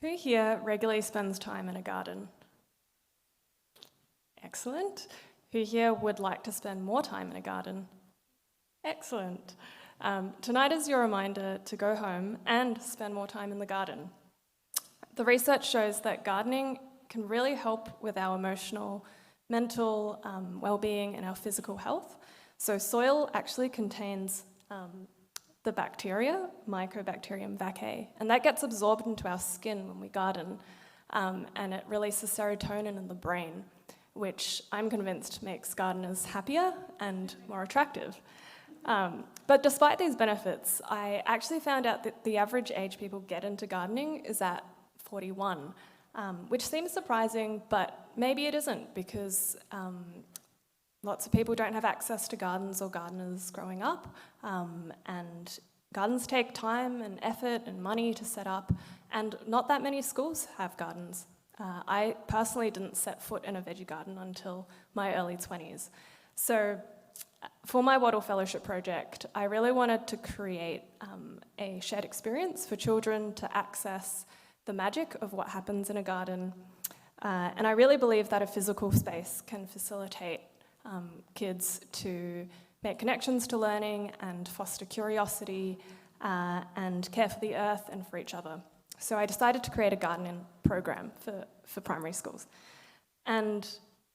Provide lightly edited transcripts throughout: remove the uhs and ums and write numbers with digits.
Who here regularly spends time in a garden? Excellent. Who here would like to spend more time in a garden? Excellent. Tonight is your reminder to go home and spend more time in the garden. The research shows that gardening can really help with our emotional, mental well-being and our physical health. So soil actually contains the bacteria, Mycobacterium vaccae, and that gets absorbed into our skin when we garden, and it releases serotonin in the brain, which I'm convinced makes gardeners happier and more attractive. But despite these benefits, I actually found out that the average age people get into gardening is at 41, which seems surprising, but maybe it isn't, because lots of people don't have access to gardens or gardeners growing up, and gardens take time and effort and money to set up, and not that many schools have gardens. I personally didn't set foot in a veggie garden until my early 20s. So for my Wattle Fellowship project, I really wanted to create a shared experience for children to access the magic of what happens in a garden. And I really believe that a physical space can facilitate kids to make connections to learning and foster curiosity and care for the earth and for each other. So I decided to create a gardening program for primary schools. And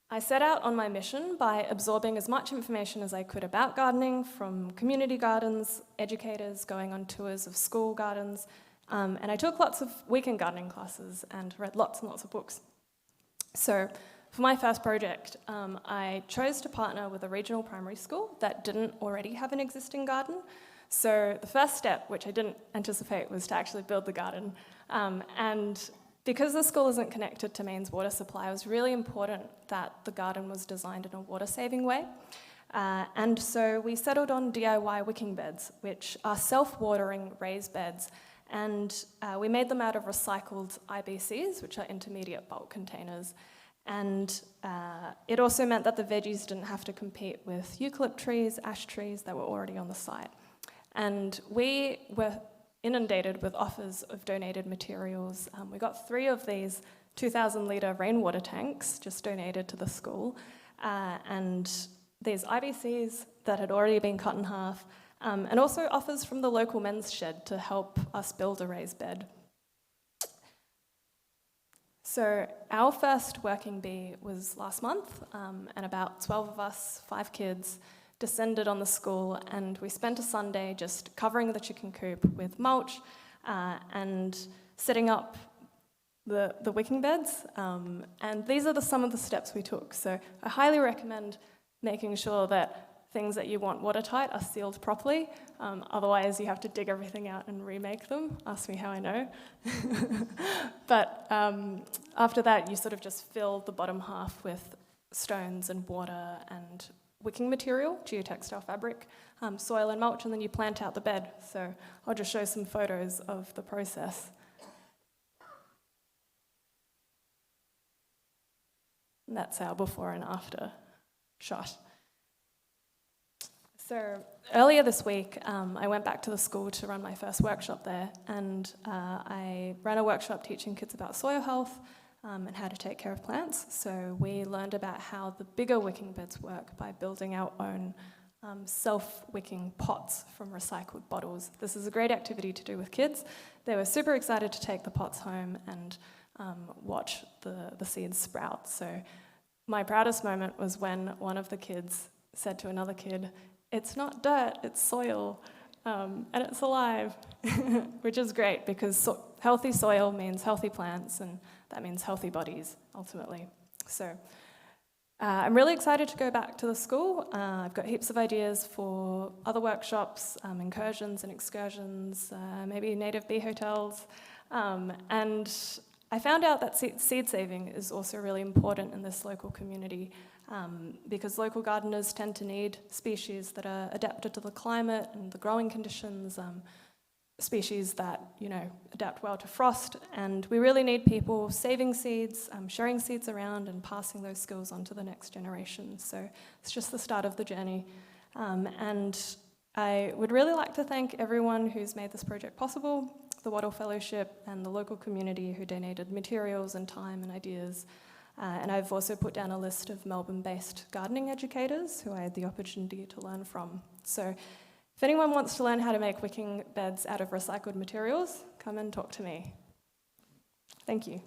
I set out on my mission by absorbing as much information as I could about gardening from community gardens, educators, going on tours of school gardens, and I took lots of weekend gardening classes and read lots and lots of books. So for my first project, I chose to partner with a regional primary school that didn't already have an existing garden. So the first step, which I didn't anticipate, was to actually build the garden. And because the school isn't connected to mains water supply, it was really important that the garden was designed in a water-saving way. And so we settled on DIY wicking beds, which are self-watering raised beds. And we made them out of recycled IBCs, which are intermediate bulk containers. And it also meant that the veggies didn't have to compete with eucalypt trees, ash trees that were already on the site. And we were inundated with offers of donated materials. We got 3 of these 2,000-litre rainwater tanks just donated to the school, and these IBCs that had already been cut in half, and also offers from the local men's shed to help us build a raised bed. So our first working bee was last month, and about 12 of us, 5 kids, descended on the school, and we spent a Sunday just covering the chicken coop with mulch and setting up the wicking beds. And these are some of the steps we took. So I highly recommend making sure that things that you want watertight are sealed properly. Otherwise, you have to dig everything out and remake them. Ask me how I know. But after that, you sort of just fill the bottom half with stones and water and wicking material, geotextile fabric, soil and mulch, and then you plant out the bed. So I'll just show some photos of the process. And that's our before and after shot. So earlier this week, I went back to the school to run my first workshop there, and I ran a workshop teaching kids about soil health and how to take care of plants. So we learned about how the bigger wicking beds work by building our own self-wicking pots from recycled bottles. This is a great activity to do with kids. They were super excited to take the pots home and watch the seeds sprout. So my proudest moment was when one of the kids said to another kid, "It's not dirt, it's soil, and it's alive," which is great because healthy soil means healthy plants, and that means healthy bodies, ultimately. So I'm really excited to go back to the school. I've got heaps of ideas for other workshops, incursions and excursions, maybe native bee hotels. And I found out that seed saving is also really important in this local community, because local gardeners tend to need species that are adapted to the climate and the growing conditions, species that, adapt well to frost, and we really need people saving seeds, sharing seeds around and passing those skills on to the next generation. So it's just the start of the journey. And I would really like to thank everyone who's made this project possible. the Wattle Fellowship, and the local community who donated materials and time and ideas. And I've also put down a list of Melbourne-based gardening educators who I had the opportunity to learn from. So if anyone wants to learn how to make wicking beds out of recycled materials, come and talk to me. Thank you.